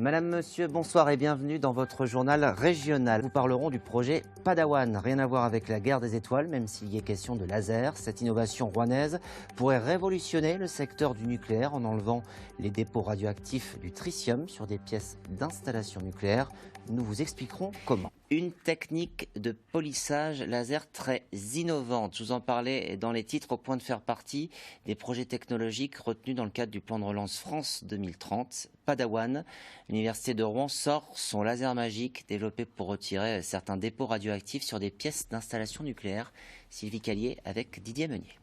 Madame, Monsieur, bonsoir et bienvenue dans votre journal régional. Nous parlerons du projet Padawan. Rien à voir avec la guerre des étoiles, même s'il y est question de laser. Cette innovation rouennaise pourrait révolutionner le secteur du nucléaire en enlevant les dépôts radioactifs du tritium sur des pièces d'installation nucléaire. Nous vous expliquerons comment. Une technique de polissage laser très innovante. Je vous en parlais dans les titres au point de faire partie des projets technologiques retenus dans le cadre du plan de relance France 2030. Padawan, l'Université de Rouen sort son laser magique développé pour retirer certains dépôts radioactifs sur des pièces d'installation nucléaire. Sylvie Callier avec Didier Meunier.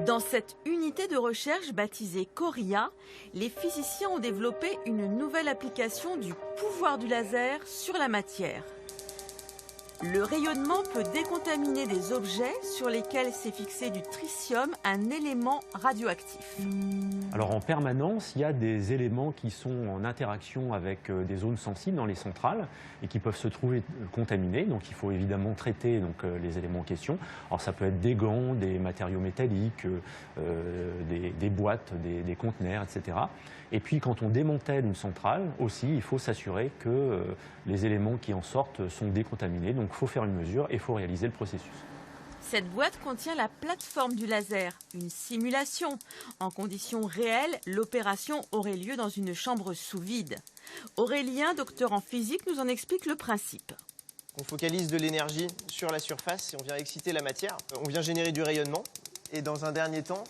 Dans cette unité de recherche baptisée Coria, les physiciens ont développé une nouvelle application du pouvoir du laser sur la matière. Le rayonnement peut décontaminer des objets sur lesquels s'est fixé du tritium, un élément radioactif. Alors en permanence, il y a des éléments qui sont en interaction avec des zones sensibles dans les centrales et qui peuvent se trouver contaminés. Donc il faut évidemment traiter les éléments en question. Alors ça peut être des gants, des matériaux métalliques, des boîtes, des conteneurs, etc. Et puis quand on démantèle une centrale aussi, il faut s'assurer que les éléments qui en sortent sont décontaminés. Donc il faut faire une mesure et il faut réaliser le processus. Cette boîte contient la plateforme du laser, une simulation. En conditions réelles, l'opération aurait lieu dans une chambre sous vide. Aurélien, docteur en physique, nous en explique le principe. On focalise de l'énergie sur la surface et on vient exciter la matière. On vient générer du rayonnement. Et dans un dernier temps,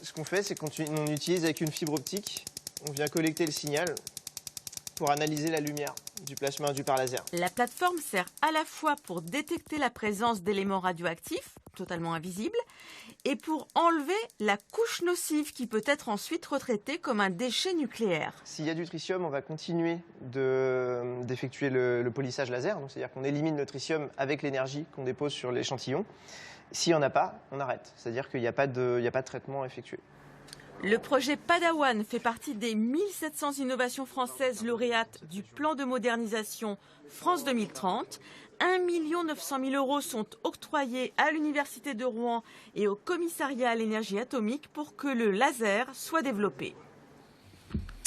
ce qu'on fait, c'est qu'on utilise avec une fibre optique, on vient collecter le signal pour analyser la lumière du plasma induit par laser. La plateforme sert à la fois pour détecter la présence d'éléments radioactifs, totalement invisibles, et pour enlever la couche nocive qui peut être ensuite retraitée comme un déchet nucléaire. S'il y a du tritium, on va continuer d'effectuer le polissage laser, c'est-à-dire qu'on élimine le tritium avec l'énergie qu'on dépose sur l'échantillon. S'il n'y en a pas, on arrête, c'est-à-dire qu'il n'y a pas de traitement effectué. Le projet Padawan fait partie des 1700 innovations françaises lauréates du plan de modernisation France 2030. 1 900 000 € sont octroyés à l'Université de Rouen et au Commissariat à l'énergie atomique pour que le laser soit développé.